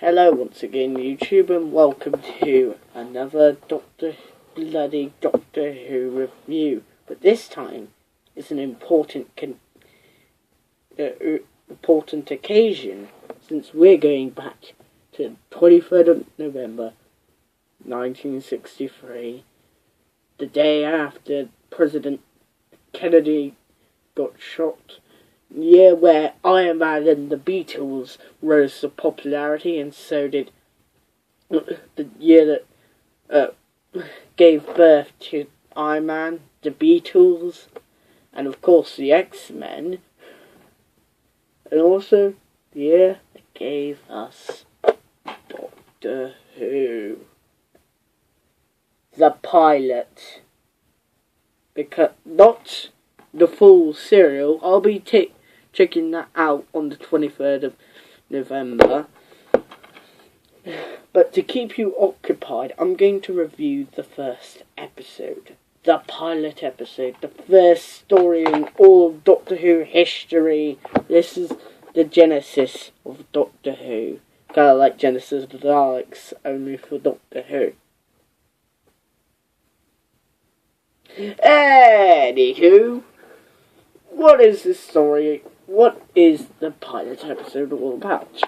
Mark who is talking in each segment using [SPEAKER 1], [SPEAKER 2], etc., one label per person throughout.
[SPEAKER 1] Hello once again, YouTube, and welcome to another Doctor Who review. But this time, it's an important occasion, since we're going back to 23rd of November 1963, the day after President Kennedy got shot. The year where Iron Man and the Beatles rose to popularity, and so did the year that gave birth to Iron Man, the Beatles, and of course the X-Men, and also the year that gave us Doctor Who. The pilot. Because not the full serial. I'll be checking that out on the 23rd of November. But to keep you occupied, I'm going to review the first episode. The pilot episode. The first story in all of Doctor Who history. This is the genesis of Doctor Who. Kind of like Genesis of the Daleks, only for Doctor Who. Anywho, what is this story? What is the pilot episode all about?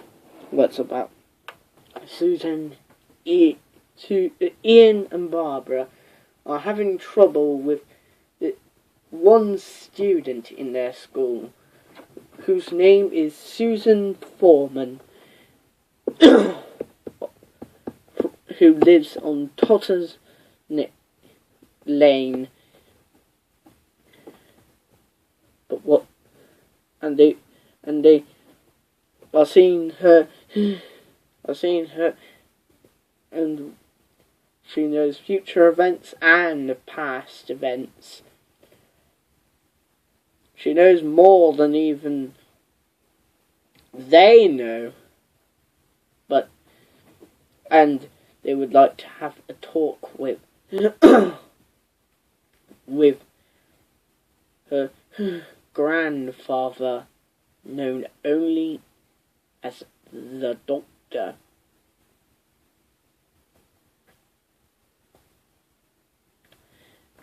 [SPEAKER 1] What's about? Ian and Barbara are having trouble with one student in their school, whose name is Susan Foreman, who lives on Totter's Lane. But what? And they are seeing her. And she knows future events and past events. She knows more than even they know. And they would like to have a talk with her grandfather, known only as the Doctor.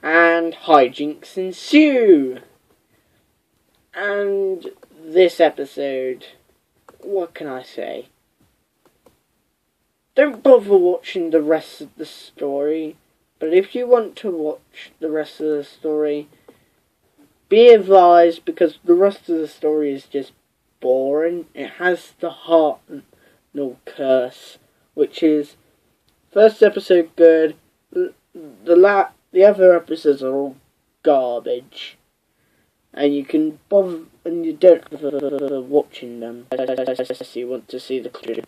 [SPEAKER 1] And hijinks ensue. And this episode, what can I say? Don't bother watching the rest of the story, but if you want to watch the rest of the story, be advised, because the rest of the story is just boring. It has the Hartnell curse, which is first episode good, the other episodes are all garbage, and you don't have to watching them unless you want to see the clue,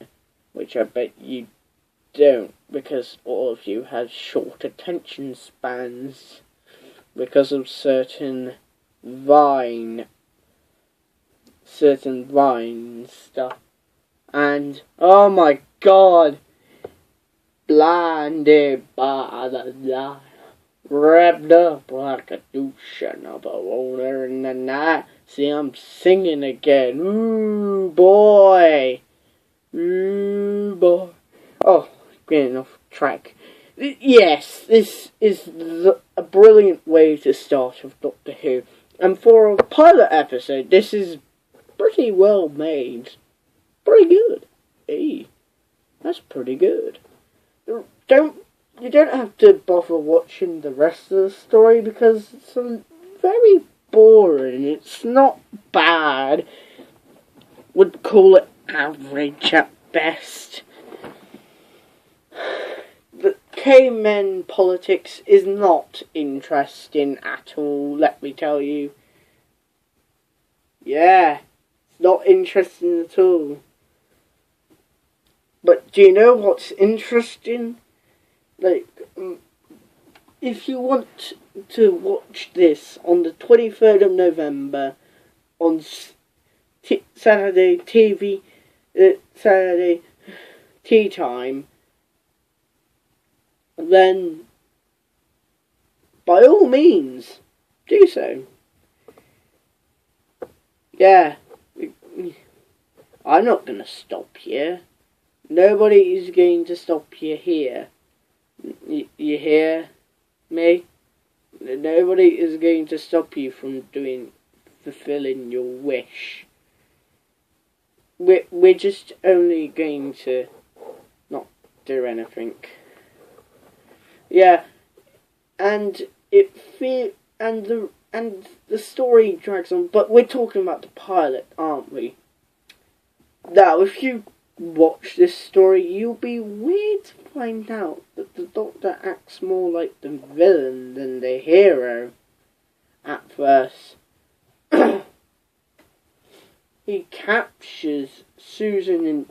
[SPEAKER 1] which I bet you don't, because all of you have short attention spans because of certain Vine stuff. And oh my god, blinded by the light, wrapped up like a douche of a water in the night. See, I'm singing again. Ooh boy. Oh, getting off track. Yes, this is a brilliant way to start with Doctor Who. And for a pilot episode, this is pretty well made. Pretty good. Hey, that's pretty good. You don't have to bother watching the rest of the story, because it's very boring. It's not bad. Would call it average at best. The K-Men politics is not interesting at all, let me tell you. Yeah, it's not interesting at all. But do you know what's interesting? Like, if you want to watch this on the 23rd of November, on Saturday tea time, then by all means do so. Yeah, I'm not gonna stop here. nobody is going to stop you here. You hear me? Nobody is going to stop you from fulfilling your wish. We're just only going to not do anything. Yeah, and the story drags on, but we're talking about the pilot, aren't we? Now, if you watch this story, you'll be weird to find out that the Doctor acts more like the villain than the hero at first. He captures Susan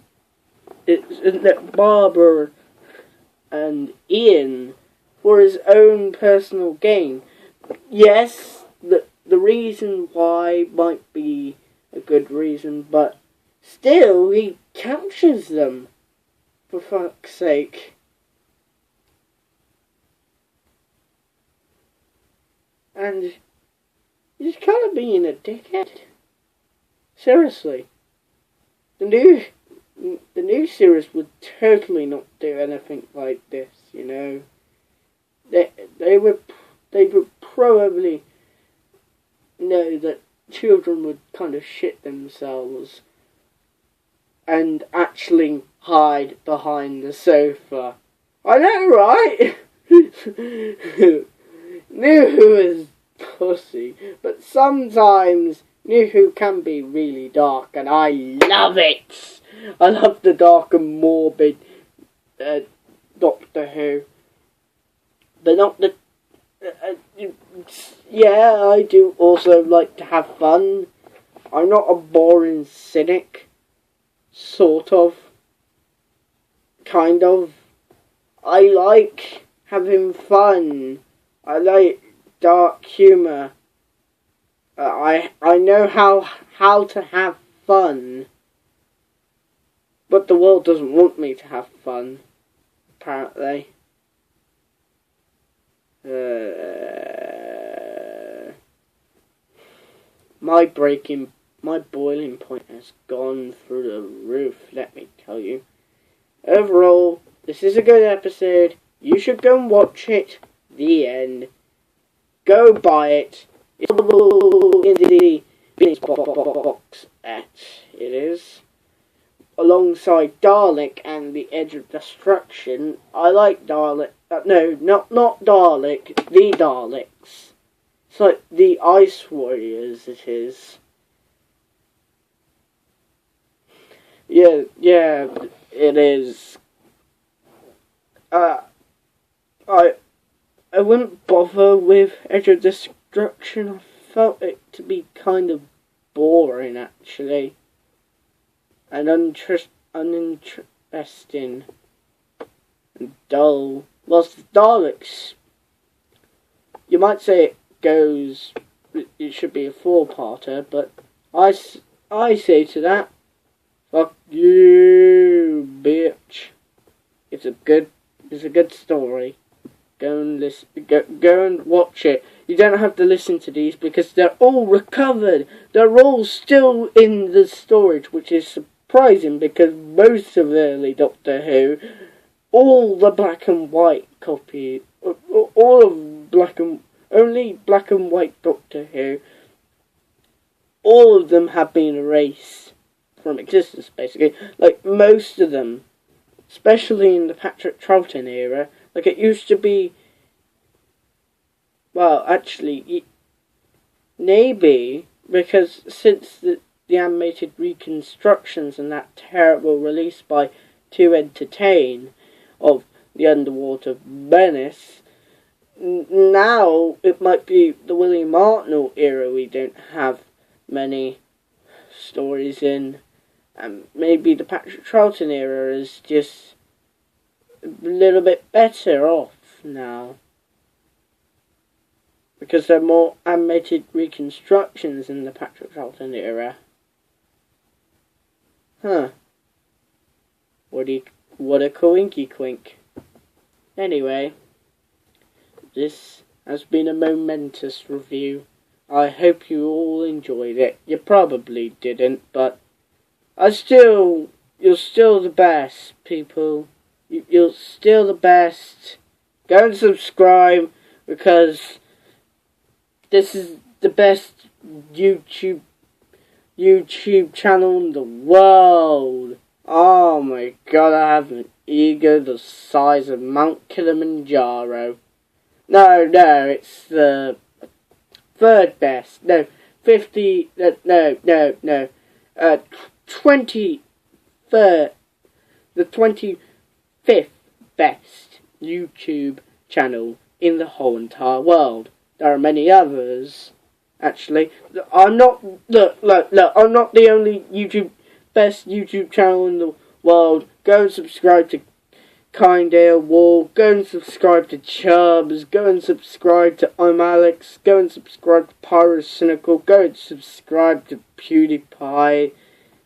[SPEAKER 1] and Barbara and Ian for his own personal gain. Yes, the reason why might be a good reason, but still, he captures them, for fuck's sake. And he's kind of being a dickhead. Seriously. The new series would totally not do anything like this, you know. They would probably know that children would kind of shit themselves and actually hide behind the sofa. I know, right? New Who is pussy, but sometimes New Who can be really dark, and I love it. I love the dark and morbid Doctor Who, but not the. Yeah, I do also like to have fun. I'm not a boring cynic. Sort of. Kind of. I like having fun. I like dark humour. I know how to have fun. But the world doesn't want me to have fun, apparently. My boiling point has gone through the roof, let me tell you. Overall, this is a good episode. You should go and watch it. The end. Go buy it. It's in the box at it is. Alongside Dalek and the Edge of Destruction, I like Dalek. No, not Dalek. The Daleks. It's like the Ice Warriors. It is. Yeah, it is. I wouldn't bother with Edge of Destruction. I felt it to be kind of boring, actually. And uninteresting. And dull. Whilst the Daleks, you might say it should be a 4-parter, but I say to that, fuck you, bitch. It's a good story. Go and watch it. You don't have to listen to these because they're all recovered. They're all still in the storage, which is surprising because most of early Doctor Who, all the black and white copy, only black and white Doctor Who, all of them have been erased from existence, basically. Like, most of them, especially in the Patrick Troughton era, like it used to be, well, actually, maybe, because since the animated reconstructions and that terrible release by To Entertain of the Underwater Menace, now it might be the William Hartnell era we don't have many stories in, and maybe the Patrick Troughton era is just a little bit better off now. Because there are more animated reconstructions in the Patrick Troughton era. Huh. What a coinky quink. Anyway, this has been a momentous review. I hope you all enjoyed it. You probably didn't, but you're still the best. people. You're still the best. Go and subscribe, because this is the best YouTube channel in the world. Oh my god, I have an ego the size of Mount Kilimanjaro. No, it's the third best. No, 50, no, 23rd, the 25th best YouTube channel in the whole entire world. There are many others, actually. I'm not, look, I'm not the only best YouTube channel in the world. Go and subscribe to Kindale Wall, go and subscribe to Chubbs, go and subscribe to I'm Alex, go and subscribe to Pyrocynical, go and subscribe to PewDiePie.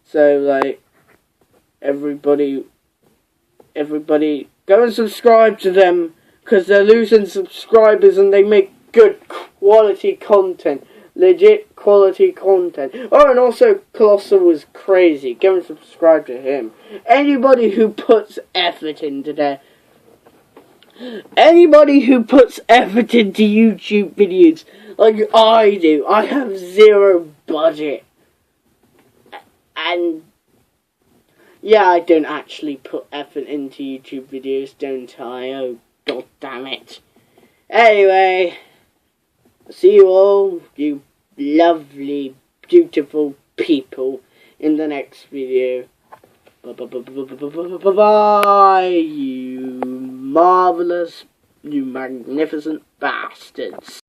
[SPEAKER 1] So, like, everybody, go and subscribe to them, because they're losing subscribers and they make good quality content. Legit quality content. Oh, and also Colossal was crazy. Go and subscribe to him. Anybody who puts effort into YouTube videos like I do. I have zero budget. And yeah, I don't actually put effort into YouTube videos, don't I? Oh, god damn it. Anyway, see you all, you lovely, beautiful people, in the next video. Bye, you marvelous, you magnificent bastards.